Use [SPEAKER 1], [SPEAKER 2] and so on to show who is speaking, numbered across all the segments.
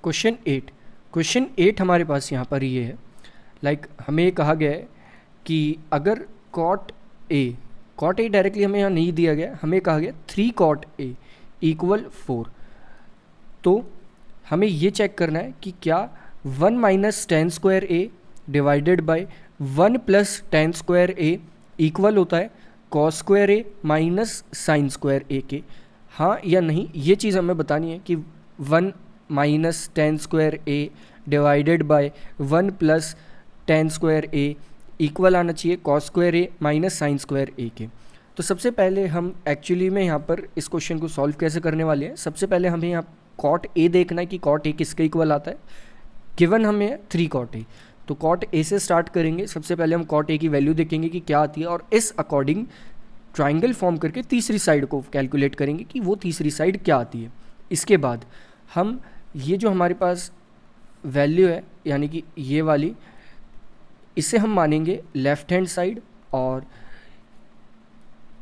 [SPEAKER 1] Question 8 हमारे पास यहाँ पर ये है, हमें ये कहा गया है कि अगर कॉट ए डायरेक्टली हमें यहाँ नहीं दिया गया, हमें कहा गया 3 कॉट ए इक्वल 4। तो हमें ये चेक करना है कि क्या 1 minus ten square a divided by 1 plus ten square A equal होता है कॉस स्क्वायर ए माइनस साइन स्क्वायर ए के, हाँ या नहीं। ये चीज़ हमें बतानी है कि 1 minus ten square a divided by 1 plus ten square A equal आना चाहिए कॉस स्क्वायर ए माइनस साइन स्क्वायर ए के। तो सबसे पहले हम एक्चुअली में यहाँ पर इस क्वेश्चन को सॉल्व कैसे करने वाले हैं, सबसे पहले हमें यहाँ कॉट ए देखना है कि कॉट ए किसके इक्वल आता है। गिवन हमें 3 कॉट ए, तो कॉट ए से स्टार्ट करेंगे। सबसे पहले हम कॉट ए की वैल्यू देखेंगे कि क्या आती है और इस अकॉर्डिंग ट्राइंगल फॉर्म करके तीसरी साइड को कैलकुलेट करेंगे कि वो तीसरी साइड क्या आती है। इसके बाद हम ये जो हमारे पास वैल्यू है यानी कि ये वाली, इसे हम मानेंगे लेफ्ट हैंड साइड और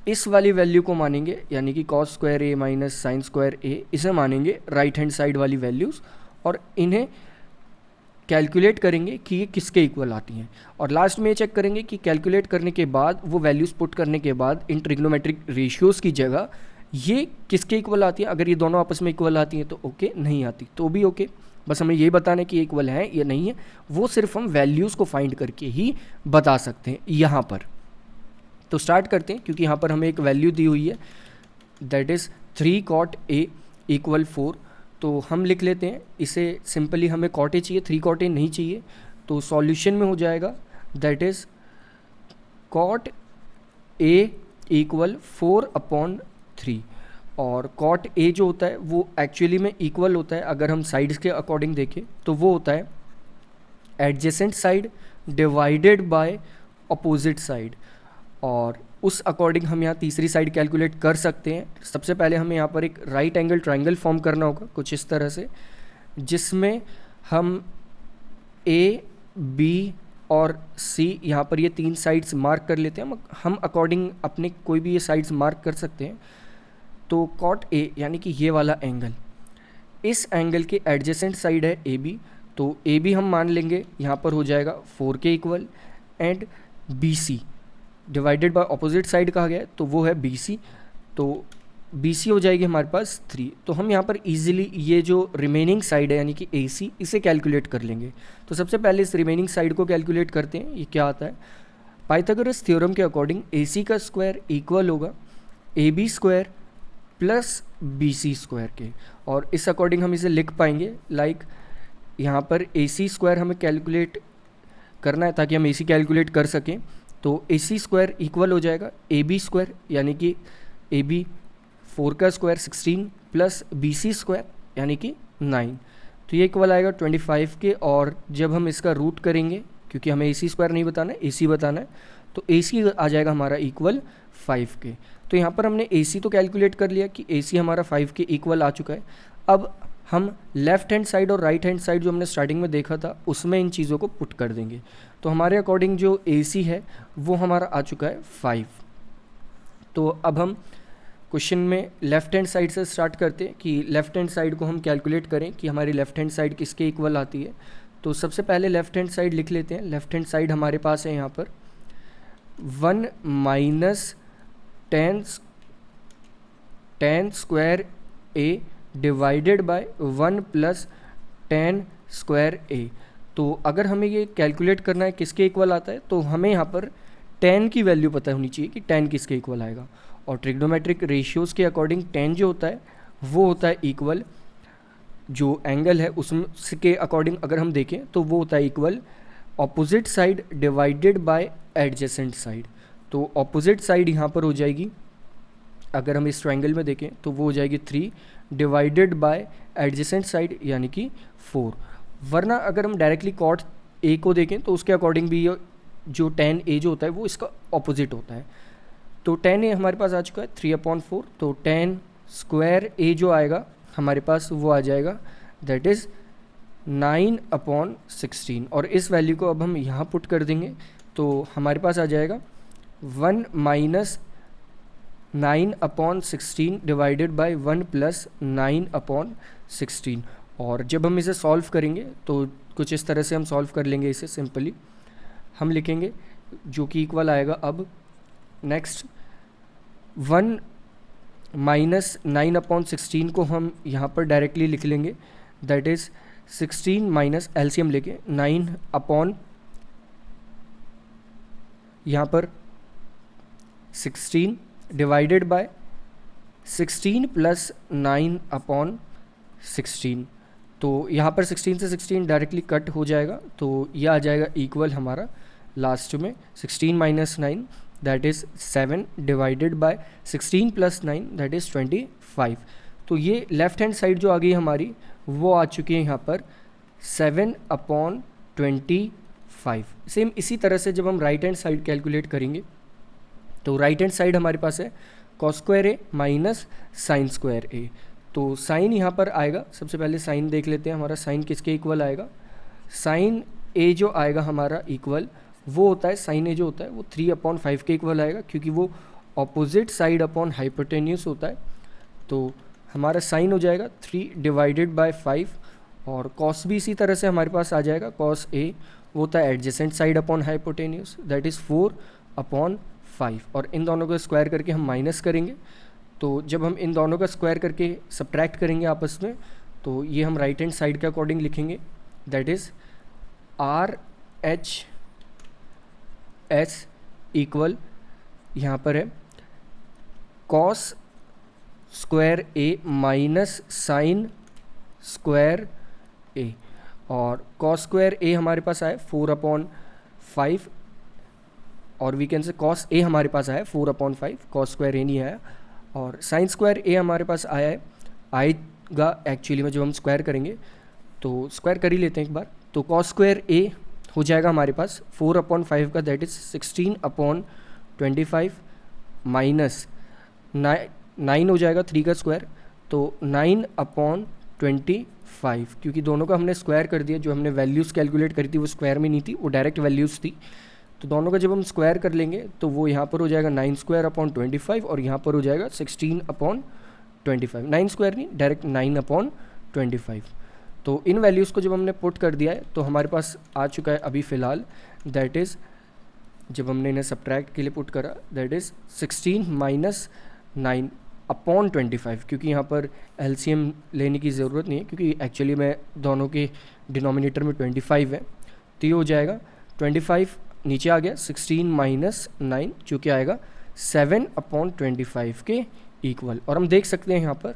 [SPEAKER 1] इस वाली वैल्यू को मानेंगे यानी कि कॉस स्क्वायर ए माइनस साइन स्क्वायर ए, इसे मानेंगे राइट हैंड साइड वाली वैल्यूज़ और इन्हें कैलकुलेट करेंगे कि ये किसके इक्वल आती हैं। और लास्ट में ये चेक करेंगे कि कैलकुलेट करने के बाद वो वैल्यूज़ पुट करने के बाद इन ट्रिग्नोमेट्रिक रेशियोज़ की जगह ये किसके इक्वल आती है। अगर ये दोनों आपस में इक्वल आती हैं तो ओके, नहीं आती तो भी ओके। बस हमें ये बताना है कि इक्वल है या नहीं है, वो सिर्फ हम वैल्यूज़ को फाइंड करके ही बता सकते हैं यहाँ पर। तो स्टार्ट करते हैं, क्योंकि यहाँ पर हमें एक वैल्यू दी हुई है that is 3 cot A equal 4। तो हम लिख लेते हैं इसे सिंपली, हमें कॉट ए चाहिए, 3 कॉट ए नहीं चाहिए। तो सॉल्यूशन में हो जाएगा that is cot A equal 4/3। और कॉट ए जो होता है वो एक्चुअली में इक्वल होता है, अगर हम साइड्स के अकॉर्डिंग देखें तो वो होता है adjacent side divided by opposite side. और उस अकॉर्डिंग हम यहाँ तीसरी साइड कैलकुलेट कर सकते हैं। सबसे पहले हमें यहाँ पर एक राइट एंगल ट्रायंगल फॉर्म करना होगा कुछ इस तरह से, जिसमें हम ए बी और सी यहाँ पर ये 3 साइड्स मार्क कर लेते हैं। हम अकॉर्डिंग अपने कोई भी ये साइड्स मार्क कर सकते हैं। तो कॉट ए यानी कि ये वाला एंगल, इस एंगल के एडजेसेंट साइड है ए बी, तो ए बी हम मान लेंगे यहाँ पर हो जाएगा 4 के equal, and B C divided by opposite side कहा गया है तो वो है बी सी, तो बी सी हो जाएगी हमारे पास 3। तो हम यहाँ पर इजीली ये जो रिमेनिंग साइड है यानी कि ए सी, इसे कैलकुलेट कर लेंगे। तो सबसे पहले इस रिमेनिंग साइड को कैलकुलेट करते हैं। ये क्या आता है, पाइथागोरस थ्योरम के अकॉर्डिंग ए सी का स्क्वायर इक्वल होगा A B square plus B C square के। और इस अकॉर्डिंग हम इसे लिख पाएंगे यहाँ पर ए सी स्क्वायर हमें कैलकुलेट करना है ताकि हम ए सी कैलकुलेट कर सकें। तो ए सी स्क्वायर इक्वल हो जाएगा ए बी स्क्वायर यानी कि ए बी 4 का square 16 plus B C square यानी कि 9, तो ये इक्वल आएगा 25 के। और जब हम इसका रूट करेंगे, क्योंकि हमें ए सी स्क्वायर नहीं बताना है, ए सी बताना है, तो ए सी आ जाएगा हमारा इक्वल 5 के। तो यहाँ पर हमने ए सी तो कैलकुलेट कर लिया कि ए सी हमारा 5 के इक्वल आ चुका है। अब हम लेफ्ट हैंड साइड और राइट हैंड साइड जो हमने स्टार्टिंग में देखा था उसमें इन चीज़ों को पुट कर देंगे। तो हमारे अकॉर्डिंग जो ए सी है वो हमारा आ चुका है 5। तो अब हम क्वेश्चन में लेफ्ट हैंड साइड से स्टार्ट करते हैं कि लेफ्ट हैंड साइड को हम कैलकुलेट करें कि हमारी लेफ्ट हैंड साइड किसके इक्वल आती है। तो सबसे पहले लेफ्ट हैंड साइड लिख लेते हैं। लेफ्ट हैंड साइड हमारे पास है यहाँ पर 1 minus ten square a divided by 1 plus ten square a. तो अगर हमें ये कैलकुलेट करना है किसके इक्वल आता है, तो हमें यहाँ पर टेन की वैल्यू पता होनी चाहिए कि टेन किसके इक्वल आएगा। और ट्रिग्नोमेट्रिक रेशियोज़ के अकॉर्डिंग टेन जो होता है वो होता है इक्वल, जो एंगल है उसके अकॉर्डिंग अगर हम देखें तो वो होता है equal opposite side divided by adjacent side. तो ऑपोजिट साइड यहाँ पर हो जाएगी, अगर हम इस ट्रायंगल में देखें तो वो हो जाएगी 3 डिवाइडेड बाय एडजेसेंट साइड यानी कि 4। वरना अगर हम डायरेक्टली कॉट ए को देखें तो उसके अकॉर्डिंग भी जो tan ए जो होता है वो इसका ऑपोजिट होता है। तो tan ए हमारे पास आ चुका है 3/4, तो tan स्क्वायर ए जो आएगा हमारे पास वो आ जाएगा दैट इज़ 9/16। और इस वैल्यू को अब हम यहाँ पुट कर देंगे तो हमारे पास आ जाएगा 1 माइनस 9/16 डिवाइडेड बाय 1 प्लस 9/16। और जब हम इसे सॉल्व करेंगे तो कुछ इस तरह से हम सॉल्व कर लेंगे इसे सिंपली। हम लिखेंगे जो कि इक्वल आएगा अब नेक्स्ट 1 माइनस 9/16 को हम यहाँ पर डायरेक्टली लिख लेंगे, दैट इज़ 16 माइनस एलसीएम लेके 9 अपॉन यहाँ पर 16 डिवाइडेड बाय 16 प्लस 9/16। तो यहाँ पर 16 से 16 डायरेक्टली कट हो जाएगा, तो यह आ जाएगा इक्वल हमारा लास्ट में 16 minus 9 that is 7 divided by 16 plus 9 that is 25। तो ये लेफ्ट हैंड साइड जो आ गई हमारी वो आ चुकी है यहाँ पर 7/25। सेम इसी तरह से जब हम राइट हैंड साइड कैलकुलेट करेंगे तो राइट हैंड साइड हमारे पास है cos square A minus sine square a. तो साइन यहाँ पर आएगा, सबसे पहले साइन देख लेते हैं, हमारा साइन किसके इक्वल आएगा। साइन ए जो आएगा हमारा इक्वल वो होता है, साइन ए जो होता है वो 3/5 के इक्वल आएगा, क्योंकि वो ऑपोजिट साइड अपॉन हाइपोटेन्यूस होता है। तो हमारा साइन हो जाएगा 3 डिवाइडेड बाय 5, और कॉस भी इसी तरह से हमारे पास आ जाएगा, कॉस ए वो होता है adjacent side upon hypotenuse that is 4/5, और इन दोनों को स्क्वायर करके हम माइनस करेंगे। तो जब हम इन दोनों का स्क्वायर करके सब्ट्रैक्ट करेंगे आपस में, तो ये हम राइट हैंड साइड के अकॉर्डिंग लिखेंगे, दैट इज़ RHS इक्वल यहाँ पर है कॉस स्क्वायर ए माइनस साइन स्क्वायर ए, और कॉस स्क्वायर ए हमारे पास आया 4/5, और we can say cos A हमारे पास आया 4/5, कॉस स्क्वायर ए नहीं आया, और साइन स्क्वायर ए हमारे पास आया है, आएगा एक्चुअली में जब हम स्क्वायर करेंगे, तो स्क्वायर कर ही लेते हैं एक बार। तो कॉस स्क्वायर ए हो जाएगा हमारे पास 4/5 का दैट इज़ 16/25 माइनस 9 हो जाएगा 3 का स्क्वायर, तो 9/25, क्योंकि दोनों का हमने स्क्वायर कर दिया, जो हमने वैल्यूज़ कैलकुलेट करी थी वो स्क्वायर में नहीं थी, वो डायरेक्ट वैल्यूज़ थी। तो दोनों का जब हम स्क्वायर कर लेंगे तो वो यहाँ पर हो जाएगा 9² और यहाँ पर हो जाएगा 16/25, 9² नहीं डायरेक्ट 9/25। तो इन वैल्यूज़ को जब हमने पुट कर दिया है तो हमारे पास आ चुका है अभी फ़िलहाल, दैट इज़ जब हमने इन्हें सब्ट्रैक्ट के लिए पुट करा दैट इज़ 16 माइनस 9/25, क्योंकि यहाँ पर एलसीएम लेने की ज़रूरत नहीं है, क्योंकि एक्चुअली में दोनों के डिनोमिनेटर में 25 है, तो ये हो जाएगा 25 नीचे आ गया 16 माइनस 9 जो कि आएगा 7/25 के इक्वल। और हम देख सकते हैं यहाँ पर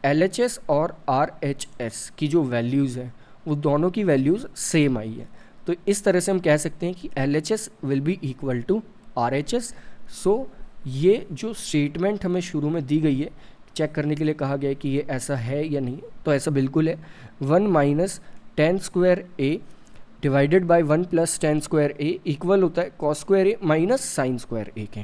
[SPEAKER 1] LHS और RHS की जो वैल्यूज़ हैं वो दोनों की वैल्यूज़ सेम आई है, तो इस तरह से हम कह सकते हैं कि LHS will be equal to RHS। So ये जो स्टेटमेंट हमें शुरू में दी गई है, चेक करने के लिए कहा गया है कि ये ऐसा है या नहीं, तो ऐसा बिल्कुल है। 1 minus tan square a divided by 1 plus tan square A equal होता है कॉस स्क्वायर ए माइनस साइन स्क्वायर ए के।